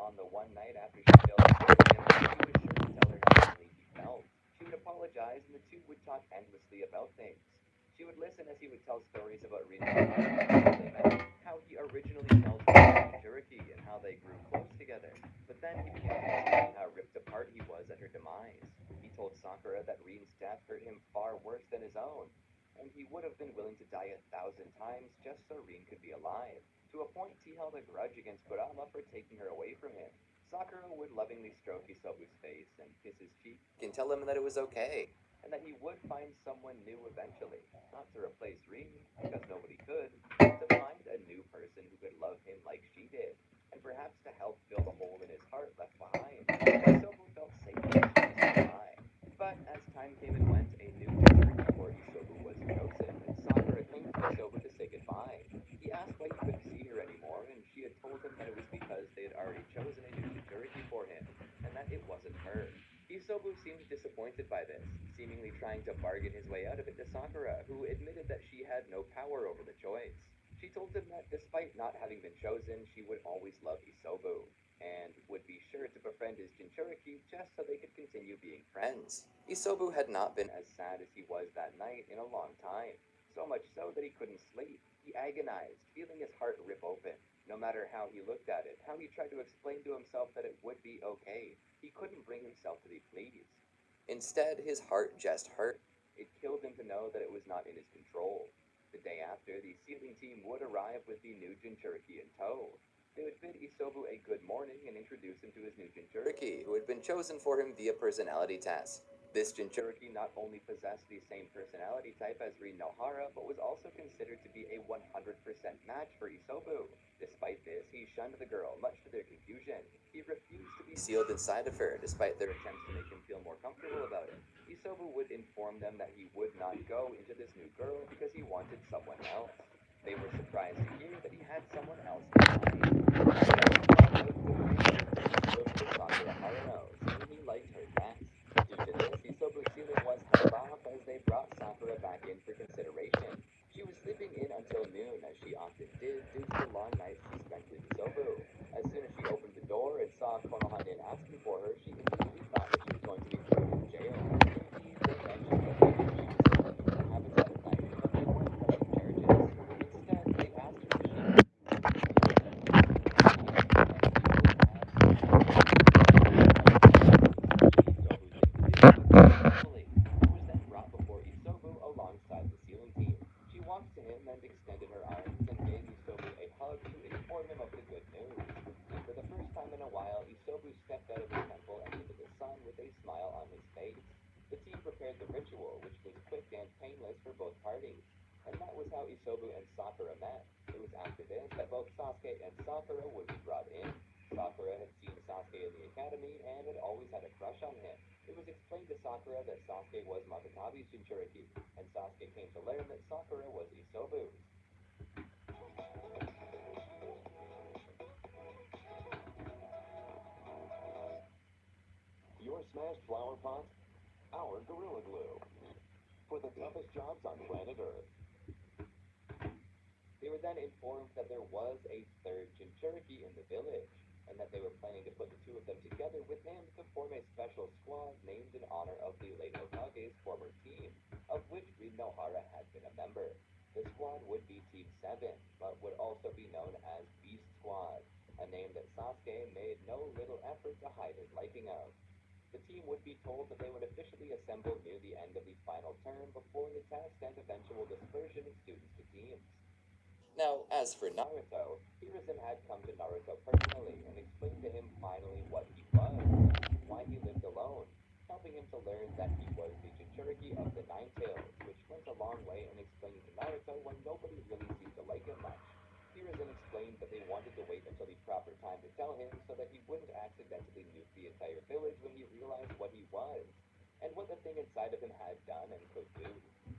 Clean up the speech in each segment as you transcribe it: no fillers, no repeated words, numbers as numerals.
on the one night after she failed to kill him, he was sure to tell her how lonely he felt. She would apologize, and the two would talk endlessly about things. She would listen as he would tell stories about Reno Ohara, how they met, how he originally fell for Jinchuriki, and how they grew close together. But then he began to explain how ripped apart he was at her demise. He told Sakura that Reen's death hurt him far worse than his own, and he would have been willing to die 1,000 times just so Reen could be alive. To a point, he held a grudge against Kurama for taking her away from him. Sakura would lovingly stroke Isobu's face and kiss his cheek and tell him that it was okay, and that he would find someone new eventually, not to replace Reen, because nobody could, but to find a new person who could love him like she did, and perhaps to help fill the hole in his heart left behind. Isobu felt safe as she was nearby. But as time came and went, a new Jinchuriki for Isobu was chosen, and Sakura came to Isobu to say goodbye. He asked why he couldn't see her anymore, and she had told him that it was because they had already chosen a new Jinchuriki for him, and that it wasn't her. Isobu seemed disappointed by this, seemingly trying to bargain his way out of it to Sakura, who admitted that she had no power over the choice. She told him that despite not having been chosen, she would always love Isobu, and would be sure to befriend his Jinchuriki just so they could continue being friends. Isobu had not been as sad as he was that night in a long time, so much so that he couldn't sleep. He agonized, feeling his heart rip open. No matter how he looked at it, how he tried to explain to himself that it would be okay, he couldn't bring himself to be pleased. Instead, his heart just hurt. It killed him to know that it was not in his control. The day after, the sealing team would arrive with the new Jinchuriki in tow. They would bid Isobu a good morning and introduce him to his new Jinchuriki, who had been chosen for him via personality test. This Jinchuriki not only possessed the same personality type as Rin Nohara, but was also considered to be a 100% match for Isobu. Despite this, he shunned the girl, much to their confusion. He refused to be sealed inside of her, despite their attempts to make him feel more comfortable about it. Isobu would inform them that he would not go into this new girl because he wanted someone else. They were surprised to hear that he had someone else in mind. Isobu thought that the name of his team was Sakura Haruno's, and he liked her dress. Due to this, Isobu's ceiling was held off as they brought Sakura back in for consideration. She was sleeping in until noon, as she often did due to the long nights she spent with Isobu. As soon as she opened the door and saw Konohane asking for her, she immediately thought that she was going to be thrown in jail. Indeed, they mentioned that they knew she was sleeping in her habits at night, but they weren't pressing charges. Instead, they asked her to share a room with Kira Zen, asking if she and he would have sex together. Despite this, especially Isobu didn't deal with this peacefully. He was then brought before Isobu alongside the sealing team. She walked to him and extended her arms and gave Isobu a hug to inform him of the good news. And for the first time in a while, Isobu stepped out of the temple and into the sun with a smile on his face. The team prepared the ritual, which was quick and painless for both parties. And that was how Isobu and Sakura met. It was after this that both Sasuke and Sakura would be brought in. Sakura had seen Sasuke in the academy and had always had a crush on him. It was explained to Sakura that Sasuke was Matatabi's Jinchuriki, and Sasuke came to learn that Sakura was Isobu's. Your smashed flower pot? Our Gorilla Glue. For the toughest jobs on planet Earth. They were then informed that there was a third Jinchuriki in the village, and that they were planning to put the two of them together with him to form a special squad named in honor of the late Hokage's former team, of which Rin Nohara had been a member. The squad would be Team 7, but would also be known as Beast Squad, a name that Sasuke made no little effort to hide his liking of. The team would be told that they would officially assemble near the end of the final term before the test and eventual dispersion of students to teams. Now, as for Naruto, Hiruzen had come to Naruto personally and explained to him finally what he was and why he lived alone, helping him to learn that he was the Jinchuriki of the Nine Tails, which went a long way in explaining to Naruto why nobody really seemed to like him much. Hiruzen explained that they wanted to wait until the proper time to tell him so that he wouldn't accidentally nuke the entire village when he realized what he was, and what the thing inside of him had done and could do.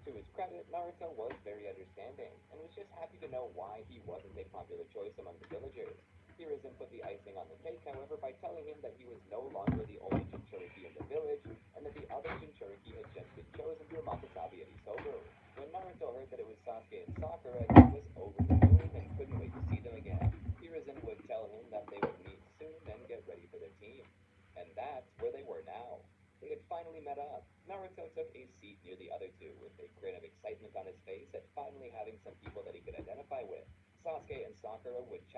To his credit, Naruto was very understanding, and was just happy to know why he wasn't a popular choice among the villagers. Hiruzen put the icing on the cake, however, by telling him that he was no longer the only Jinchuriki in the village, and that the other Jinchuriki had just been chosen to a Matatabi at Isobu. When Naruto heard that it was Sasuke and Sakura, he was over the moon and couldn't wait to see them again. Hiruzen would tell him that they would meet soon and get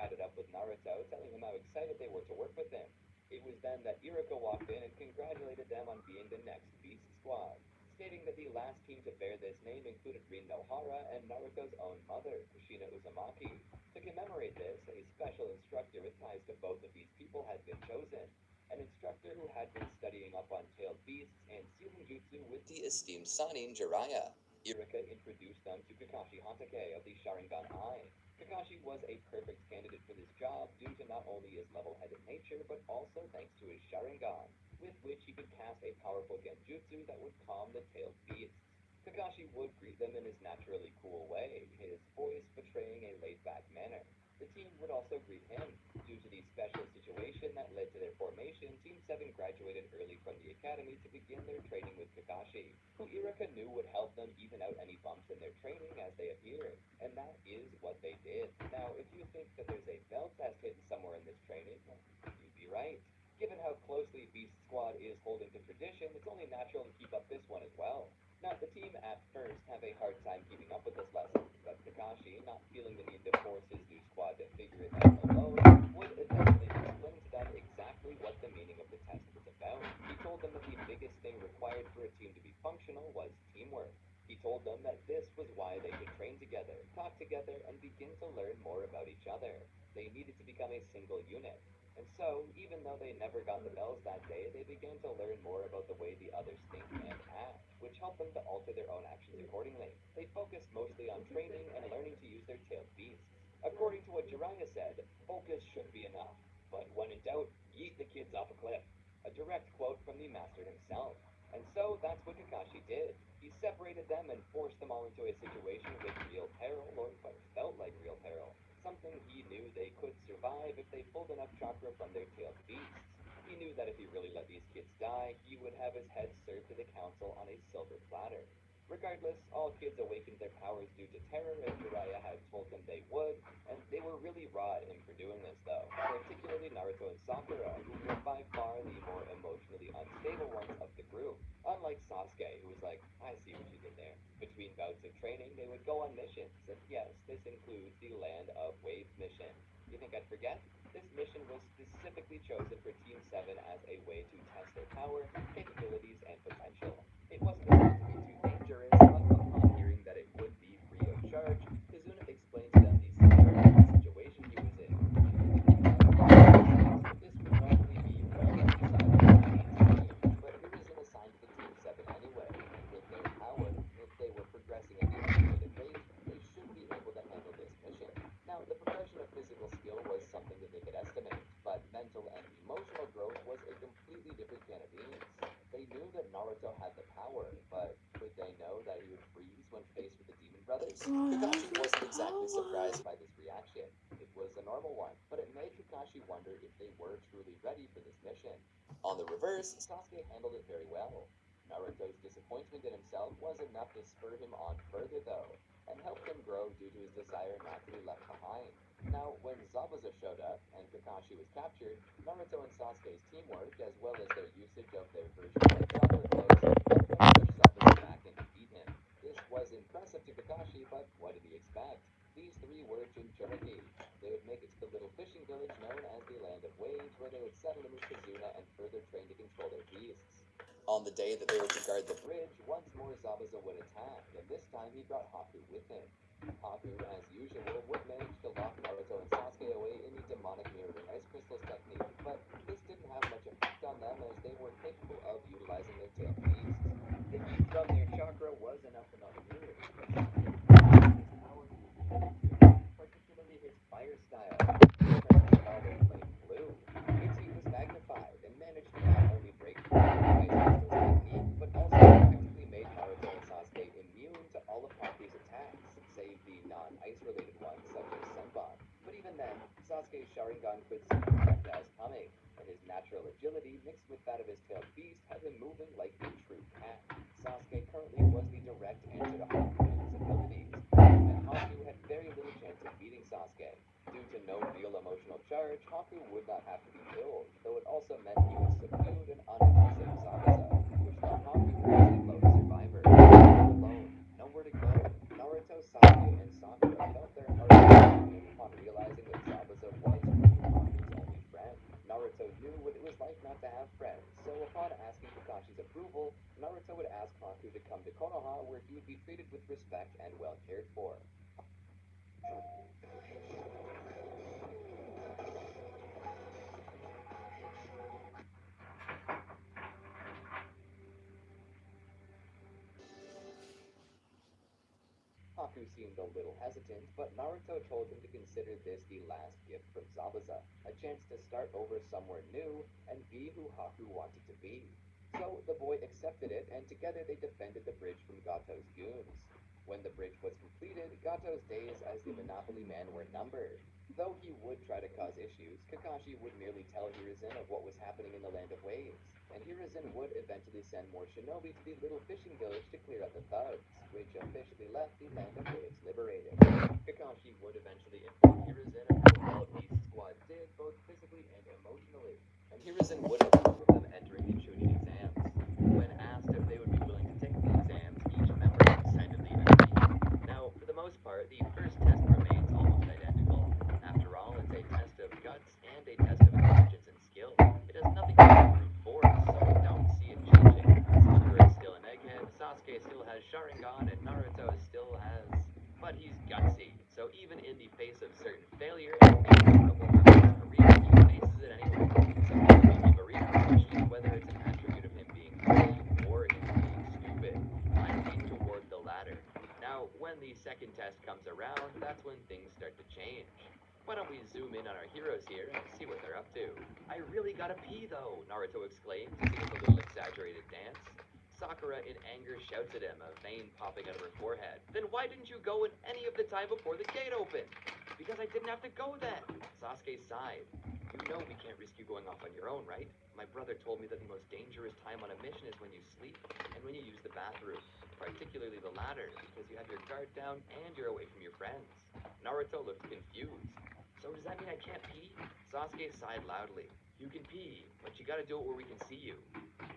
chatted up with Naruto, telling him how excited they were to work with him. It was then that Iruka walked in and congratulated them on being the next Beast Squad, stating that the last team to bear this name included Rin Nohara and Naruto's own mother, Kushina Uzumaki. To commemorate this, a special instructor with ties to both of these people had been chosen, an instructor who had been studying up on tailed beasts and sealing jutsu with the esteemed Sanin Jiraiya. Iruka introduced them to Kakashi Hatake of the Sharingan Eye. Kakashi was a perfect candidate for this job due to not only his level-headed nature, but also thanks to his Sharingan, with which he could cast a powerful genjutsu that would calm the tailed beasts. Kakashi would greet them in his naturally cool way, his voice betraying a laid-back manner. The team would also greet him. Due to the special situation that led to their formation, Team 7 graduated early from the academy to begin their training with Kakashi, who Iruka knew would help them even out any bumps in their training as they appeared. And that is what they did. Now, if you think that there's a belt test hidden somewhere in this training, you'd be right. Given how closely Beast Squad is holding to tradition, it's only natural to keep up this one as well. Now, the team at first have a hard time keeping up with this lesson, but Kakashi, not feeling the need to force his new squad to figure it out alone, would eventually explain to them exactly what the meaning of the test was about. He told them that the biggest thing required for a team to be functional was teamwork. He told them that this was why they could train together, talk together, and begin to learn more about each other. They needed to become a single unit. And so, even though they never got the bells that day, they began to learn more about the way the others think and act, which helped them to alter their own actions accordingly. They focused mostly on training and learning to use their tailed beasts. According to what Jiraiya said, focus should be enough, but when in doubt, yeet the kids off a cliff. A direct quote from the master himself. And so that's what Kakashi did. He separated them and forced them all into a situation with real peril, or what felt like real peril. Something he knew they could survive if they pulled enough chakra from their tailed beasts. He knew that if he really let these kids die, he would have his head served to the council on a silver platter. Regardless, all kids awakened their powers due to terror, as Jiraiya had told them they would, and they were really raw at him for doing this, though. Particularly Naruto and Sakura, who were by far the more emotionally unstable ones of the group. Unlike Sasuke, who was like, I see what you did there. Between bouts of training, they would go on missions, and yes, this includes the Land of Waves mission. You think I'd forget? This mission was specifically chosen for Team 7 as a way to test their power, capabilities, and potential. It wasn't designed to be too dangerous, but upon hearing that it would be free of charge, Kazuna explained to them the severity of the situation he was in. This would normally be well emphasized by the team, but he wasn't assigned to Team 7 anyway, and with their power, if they were progressing at the estimated rate, they should be able to handle this mission. Now, the progression of physical skill was something that they could estimate, but mental and emotional growth was a completely different can of beans. They knew that Naruto had the power, but could they know that he would freeze when faced with the Demon Brothers? Kakashi wasn't exactly surprised by this reaction. It was a normal one, but it made Kakashi wonder if they were truly ready for this mission. On the reverse, Sasuke handled it very well. Naruto's disappointment in himself was enough to spur him on further, though, and helped him grow due to his desire not to be left behind. Now, when Zabuza showed up and Kakashi was captured, Naruto and Sasuke's teamwork, as well as their usage of their version of chakra flows, helped them push Zabuza back and defeat him. This was impressive to Kakashi, but what did he expect? These three were Jinchuriki. They would make it to the little fishing village known as the Land of Waves, where they would settle in with Kazuna and further train to control their beasts. On the day that they were to guard the bridge, once more Zabuza would attack, and this time he brought Haku with him. Haku, as usual, would manage to lock Naruto and Sasuke away in the demonic mirroring ice crystals technique, but this didn't have much effect on them as they were capable of utilizing their tail beasts. The heat from their chakra was enough to melt the mirrors, but his power particularly his fire style, which turned all their flame blue. Its heat was magnified and managed to not only break through the ice crystal's technique, but also effectively made Naruto and Sasuke immune to all of Haku's attacks, save the non-ice related ones such as Senbon. But even then, Sasuke's Sharingan could see projectiles coming, and his natural agility mixed with that of his tailed beast had him moving like a true cat. Sasuke currently was the direct answer to Haku and his abilities, and Haku had very little chance of beating Sasuke. Due to no real emotional charge, Haku would not have to be killed, though it also meant he was subdued and unable to save Zabuza, which left Haku as a lone survivor. Alone, nowhere to go, Naruto, Sasuke, and Sakura felt their hearts breaking upon realizing that Zabuza Haku seemed a little hesitant, but Naruto told him to consider this the last gift from Zabuza, a chance to start over somewhere new and be who Haku wanted to be. So the boy accepted it, and together they defended the bridge from Gato's goons. When the bridge was completed, Gato's days as the Monopoly Man were numbered. Though he would try to cause issues, Kakashi would merely tell Hiruzen of what was happening in the Land of Waves, and Hiruzen would eventually send more shinobi to the little fishing village to clear out the thugs, which officially left the Land of Waves liberated. Kakashi would eventually inform Hiruzen of how well Beast Squad did, both physically and emotionally, and Hiruzen would approve of them entering the Chunin exams. When asked if they would be willing to take the exams, each member excitedly agreed. Now, for the most part, the first test remains almost identical. After all, it's a test of guts and a test of intelligence and skill. It has nothing to do with brute force, so I don't see it changing. Sakura is still an egghead, Sasuke still has Sharingan, and Naruto still has... But he's gutsy, so even in the face of certain failure and maybe a couple of his career, he faces it anyway. Some people will leave arena questioning whether it's an attribute of him being brave or him being stupid. I lean toward the latter. Now, when the second test comes around, that's when things start to change. Why don't we zoom in on our heroes here and see what they're up to? I really gotta pee though, Naruto exclaims as he does a little exaggerated dance. Sakura in anger shouts at him, a vein popping out of her forehead. Then why didn't you go in any of the time before the gate opened? Because I didn't have to go then. Sasuke sighed. You know we can't risk you going off on your own, right? My brother told me that the most dangerous time on a mission is when you sleep and when you use the bathroom. Particularly the latter, because you have your guard down and you're away from your friends. Naruto looked confused. So does that mean I can't pee? Sasuke sighed loudly. You can pee, but you gotta do it where we can see you.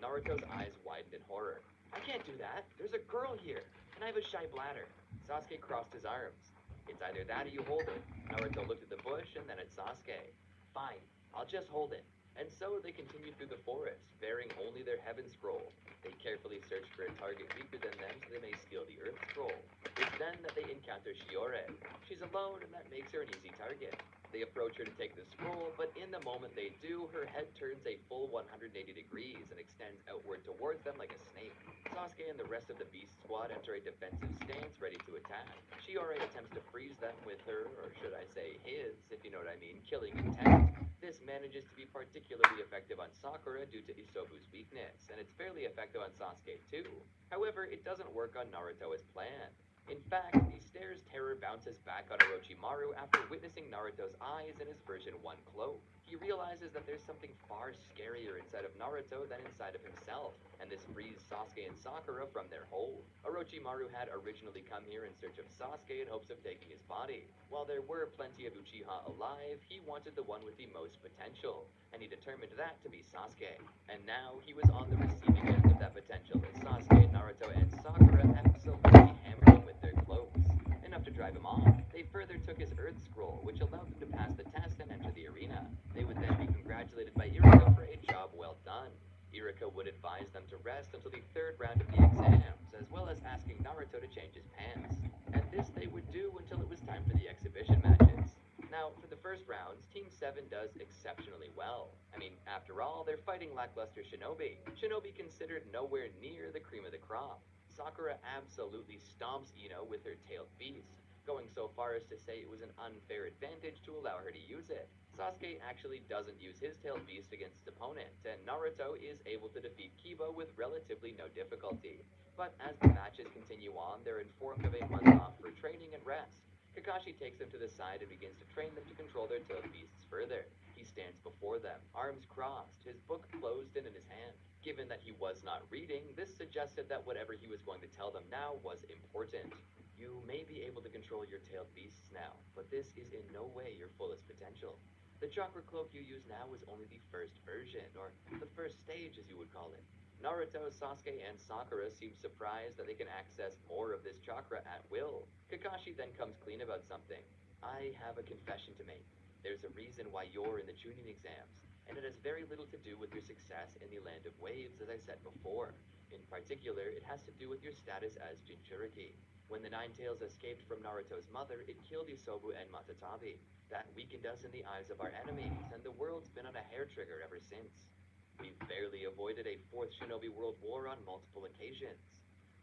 Naruto's eyes widened in horror. I can't do that. There's a girl here, and I have a shy bladder. Sasuke crossed his arms. It's either that or you hold it. Naruto looked at the bush and then at Sasuke. Fine, I'll just hold it. And so they continued through the forest, bearing only their heaven scroll. They carefully searched for a target weaker than them so they may steal the earth scroll. It's then that they encounter Shiore. She's alone and that makes her an easy target. They approach her to take the scroll, but in the moment they do, her head turns a full 180 degrees and extends outward towards them like a snake. Sasuke and the rest of the Beast Squad enter a defensive stance ready to attack. Shiore attempts to freeze them with her, or should I say his, if you know what I mean, killing intent. This manages to be particularly effective on Sakura due to Isobu's weakness, and it's fairly effective on Sasuke too. However, it doesn't work on Naruto as planned. In fact, the stare's terror bounces back on Orochimaru after witnessing Naruto's eyes in his version 1 cloak. He realizes that there's something far scarier inside of Naruto than inside of himself, and this frees Sasuke and Sakura from their hold. Orochimaru had originally come here in search of Sasuke in hopes of taking his body. While there were plenty of Uchiha alive, he wanted the one with the most potential, and he determined that to be Sasuke. And now he was on the receiving end of that potential as Sasuke, Naruto, and Sakura absolutely hammered him with their cloaks, enough to drive him off. They further took his Earth Scroll, which allowed them to pass the test and enter the arena. They would then be congratulated by Iruka for a job well done. Iruka would advise them to rest until the third round of the exams, as well as asking Naruto to change his pants. And this they would do until it was time for the exhibition matches. Now, for the first rounds, Team 7 does exceptionally well. I mean, after all, they're fighting lackluster shinobi. Shinobi considered nowhere near the cream of the crop. Sakura absolutely stomps Ino with her tailed beast, going so far as to say it was an unfair advantage to allow her to use it. Sasuke actually doesn't use his tailed beast against his opponent, and Naruto is able to defeat Kiba with relatively no difficulty. But as the matches continue on, they're informed of a month off for training and rest. Kakashi takes them to the side and begins to train them to control their tailed beasts further. He stands before them, arms crossed, his book closed and in his hand. Given that he was not reading, this suggested that whatever he was going to tell them now was important. You may be able to control your tailed beasts now, but this is in no way your fullest potential. The chakra cloak you use now is only the first version, or the first stage as you would call it. Naruto, Sasuke, and Sakura seem surprised that they can access more of this chakra at will. Kakashi then comes clean about something. I have a confession to make. There's a reason why you're in the Chunin exams, and it has very little to do with your success in the Land of Waves, as I said before. In particular, it has to do with your status as Jinchuriki. When the Nine Tails escaped from Naruto's mother, it killed Isobu and Matatabi. That weakened us in the eyes of our enemies, and the world's been on a hair trigger ever since. We've barely avoided a fourth Shinobi World War on multiple occasions.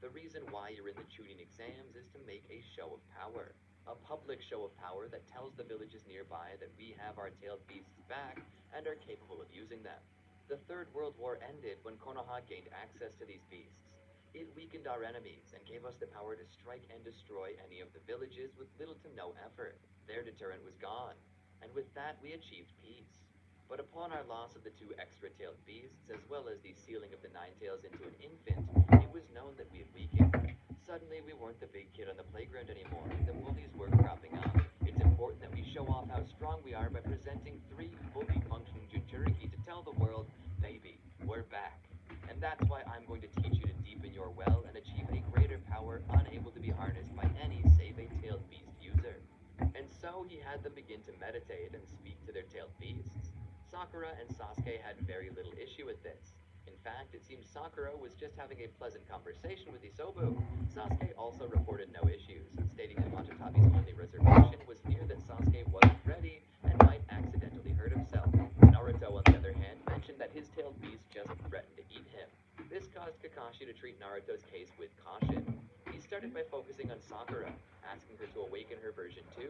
The reason why you're in the Chunin exams is to make a show of power. A public show of power that tells the villages nearby that we have our tailed beasts back and are capable of using them. The Third World War ended when Konoha gained access to these beasts. It weakened our enemies and gave us the power to strike and destroy any of the villages with little to no effort. Their deterrent was gone, and with that we achieved peace. But upon our loss of the two extra-tailed beasts, as well as the sealing of the nine tails into an infant, it was known that we had weakened. Suddenly we weren't the big kid on the playground anymore, the bullies were cropping up. It's important that we show off how strong we are by presenting three fully functioning Jinchuriki to tell the world, baby, we're back. And that's why I'm going to teach you to deepen your well and achieve a greater power unable to be harnessed by any save a tailed beast user. And so he had them begin to meditate and speak to their tailed beasts. Sakura and Sasuke had very little issue with this. In fact, it seems Sakura was just having a pleasant conversation with Isobu. Sasuke also reported no issues, stating that Matatabi's only reservation was fear that Sasuke wasn't ready and might accidentally hurt himself. Naruto, on the other hand, mentioned that his tailed beast just threatened to eat him. This caused Kakashi to treat Naruto's case with caution. He started by focusing on Sakura, asking her to awaken her version 2.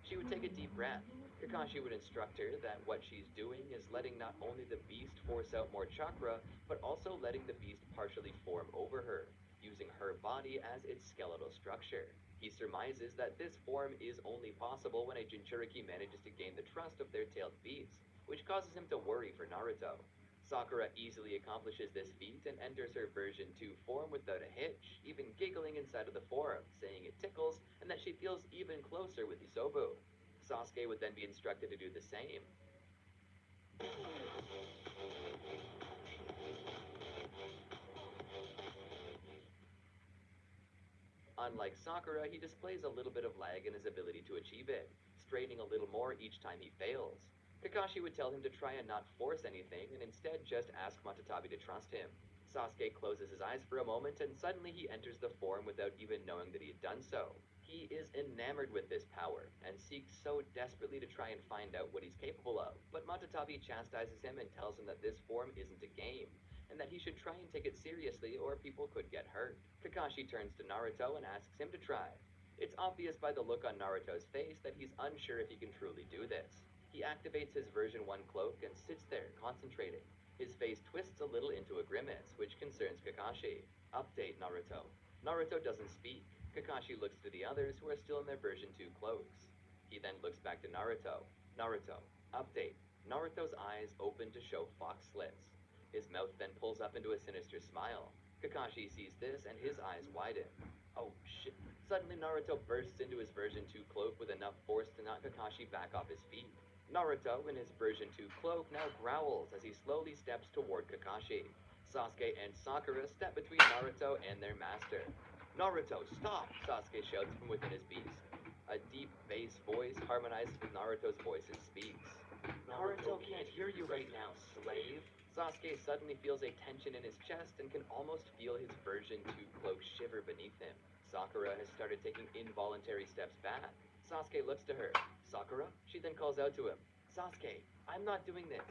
She would take a deep breath. Kakashi would instruct her that what she's doing is letting not only the beast force out more chakra, but also letting the beast partially form over her, using her body as its skeletal structure. He surmises that this form is only possible when a Jinchuriki manages to gain the trust of their tailed beast, which causes him to worry for Naruto. Sakura easily accomplishes this feat and enters her version 2 form without a hitch, even giggling inside of the form, saying it tickles and that she feels even closer with Isobu. Sasuke would then be instructed to do the same. Unlike Sakura, he displays a little bit of lag in his ability to achieve it, straining a little more each time he fails. Kakashi would tell him to try and not force anything and instead just ask Matatabi to trust him. Sasuke closes his eyes for a moment and suddenly he enters the form without even knowing that he had done so. He is enamored with this power and seeks so desperately to try and find out what he's capable of, but Matatabi chastises him and tells him that this form isn't a game, and that he should try and take it seriously or people could get hurt. Kakashi turns to Naruto and asks him to try. It's obvious by the look on Naruto's face that he's unsure if he can truly do this. He activates his version 1 cloak and sits there, concentrating. His face twists a little into a grimace, which concerns Kakashi. Update, Naruto. Naruto doesn't speak. Kakashi looks to the others who are still in their version 2 cloaks. He then looks back to Naruto. Naruto. Update. Naruto's eyes open to show fox slits. His mouth then pulls up into a sinister smile. Kakashi sees this and his eyes widen. Oh shit. Suddenly Naruto bursts into his version 2 cloak with enough force to knock Kakashi back off his feet. Naruto, in his version 2 cloak, now growls as he slowly steps toward Kakashi. Sasuke and Sakura step between Naruto and their master. Naruto, stop! Sasuke shouts from within his beast. A deep bass voice harmonizes with Naruto's voice and speaks. Naruto can't hear you right now, slave. Sasuke suddenly feels a tension in his chest and can almost feel his version 2 cloak shiver beneath him. Sakura has started taking involuntary steps back. Sasuke looks to her. Sakura? She then calls out to him. Sasuke, I'm not doing this.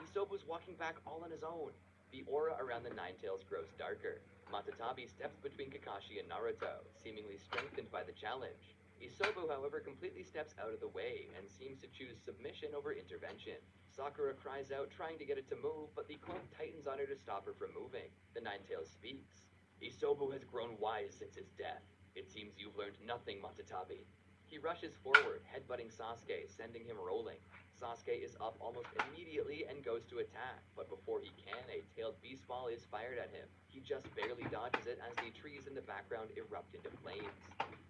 Isobu's walking back all on his own. The aura around the Nine Tails grows darker. Matatabi steps between Kakashi and Naruto, seemingly strengthened by the challenge. Isobu, however, completely steps out of the way and seems to choose submission over intervention. Sakura cries out, trying to get it to move, but the cloak tightens on her to stop her from moving. The Nine Tails speaks. Isobu has grown wise since his death. It seems you've learned nothing, Matatabi. He rushes forward, headbutting Sasuke, sending him rolling. Sasuke is up almost immediately and goes to attack, but before he can, a tailed beast ball is fired at him. He just barely dodges it as the trees in the background erupt into flames.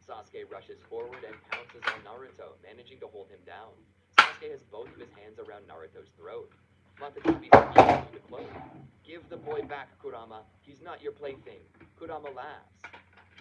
Sasuke rushes forward and pounces on Naruto, managing to hold him down. Sasuke has both of his hands around Naruto's throat. Matatabi speaks through the cloak. Give the boy back, Kurama. He's not your plaything. Kurama laughs.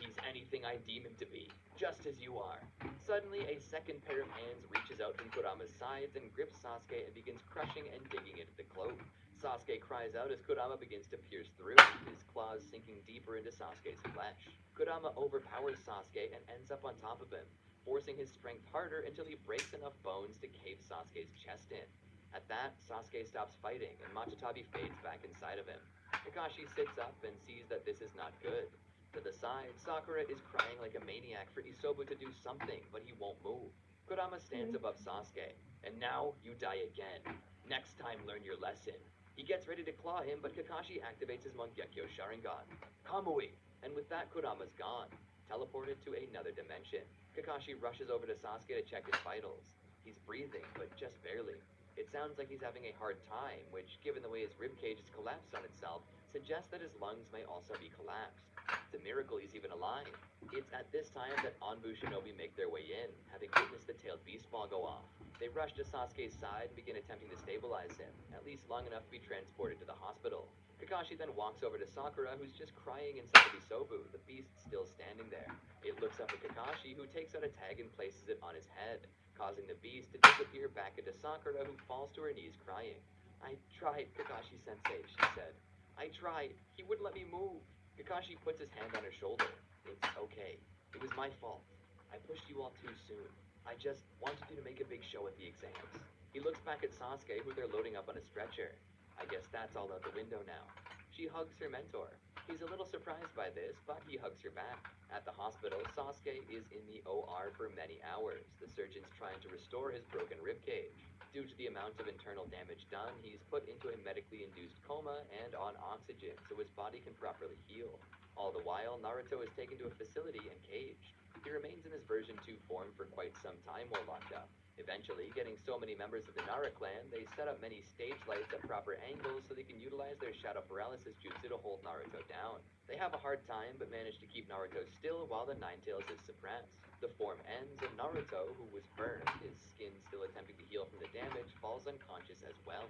He's anything I deem him to be, just as you are. Suddenly, a second pair of hands reaches out from Kurama's sides and grips Sasuke and begins crushing and digging into the cloak. Sasuke cries out as Kurama begins to pierce through, his claws sinking deeper into Sasuke's flesh. Kurama overpowers Sasuke and ends up on top of him, forcing his strength harder until he breaks enough bones to cave Sasuke's chest in. At that, Sasuke stops fighting and Matatabi fades back inside of him. Kakashi sits up and sees that this is not good. To the side, Sakura is crying like a maniac for Isobu to do something, but he won't move. Kurama stands above Sasuke. And now you die again. Next time, learn your lesson. He gets ready to claw him, but Kakashi activates his Mangekyo Sharingan. Kamui! And with that, Kurama's gone, teleported to another dimension. Kakashi rushes over to Sasuke to check his vitals. He's breathing, but just barely. It sounds like he's having a hard time, which, given the way his ribcage has collapsed on itself, suggests that his lungs may also be collapsed. It's a miracle he's even alive. It's at this time that Anbu Shinobi make their way in, having witnessed the tailed beast ball go off. They rush to Sasuke's side and begin attempting to stabilize him, at least long enough to be transported to the hospital. Kakashi then walks over to Sakura, who's just crying inside of Isobu, the beast still standing there. It looks up at Kakashi, who takes out a tag and places it on his head, causing the beast to disappear back into Sakura, who falls to her knees crying. I tried, Kakashi-sensei, she said. I tried. He wouldn't let me move. Kakashi puts his hand on her shoulder. It's okay. It was my fault. I pushed you all too soon. I just wanted you to make a big show at the exams. He looks back at Sasuke, who they're loading up on a stretcher. I guess that's all out the window now. She hugs her mentor. He's a little surprised by this, but he hugs her back. At the hospital, Sasuke is in the OR for many hours, the surgeons trying to restore his broken ribcage. Due to the amount of internal damage done, he's put into a medically induced coma and on oxygen so his body can properly heal. All the while, Naruto is taken to a facility and caged. He remains in his version 2 form for quite some time while locked up. Eventually, getting so many members of the Nara clan, they set up many stage lights at proper angles so they can utilize their shadow paralysis jutsu to hold Naruto down. They have a hard time but manage to keep Naruto still while the Nine Tails is suppressed. The form ends and Naruto, who was burned, his skin still attempting to heal from the damage, falls unconscious as well.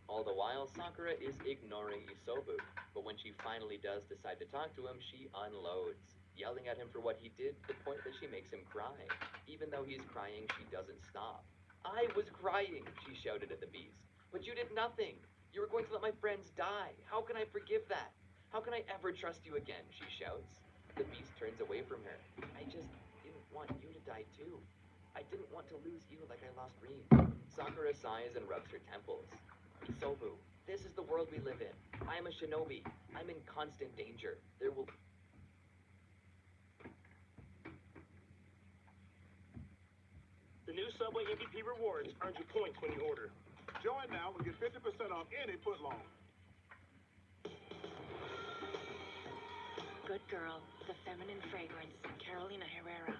All the while, Sakura is ignoring Isobu, but when she finally does decide to talk to him, she unloads, yelling at him for what he did to the point that she makes him cry. Even though he's crying, she doesn't stop. I was crying, she shouted at the beast. But you did nothing. You were going to let my friends die. How can I forgive that? How can I ever trust you again? She shouts. The beast turns away from her. I just didn't want you to die too. I didn't want to lose you like I lost Rin. Sakura sighs and rubs her temples. Isobu, this is the world we live in. I am a shinobi. I'm in constant danger. There will... The new Subway MVP rewards earns you points when you order. Join now and get 50% off any footlong. Good girl, the feminine fragrance, Carolina Herrera.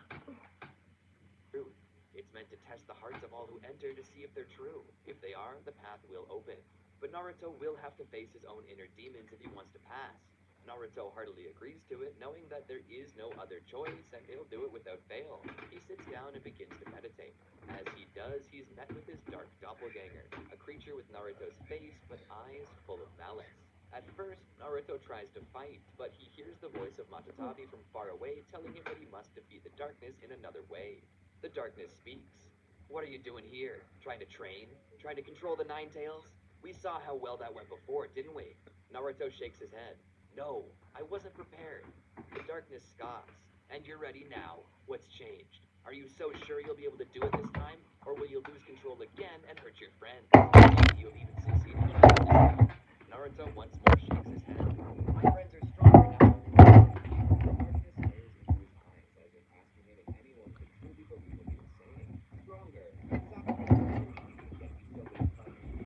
Truth. It's meant to test the hearts of all who enter to see if they're true. If they are, the path will open. But Naruto will have to face his own inner demons if he wants to pass. Naruto heartily agrees to it, knowing that there is no other choice, and he'll do it without fail. He sits down and begins to meditate. As he does, he's met with his dark doppelganger, a creature with Naruto's face but eyes full of malice. At first, Naruto tries to fight, but he hears the voice of Matatabi from far away telling him that he must defeat the darkness in another way. The darkness speaks. What are you doing here? Trying to train? Trying to control the Nine Tails? We saw how well that went before, didn't we? Naruto shakes his head. No, I wasn't prepared. The darkness scoffs. And you're ready now. What's changed? Are you so sure you'll be able to do it this time? Or will you lose control again and hurt your friend? Maybe you'll even succeed in this time. Naruto once more shakes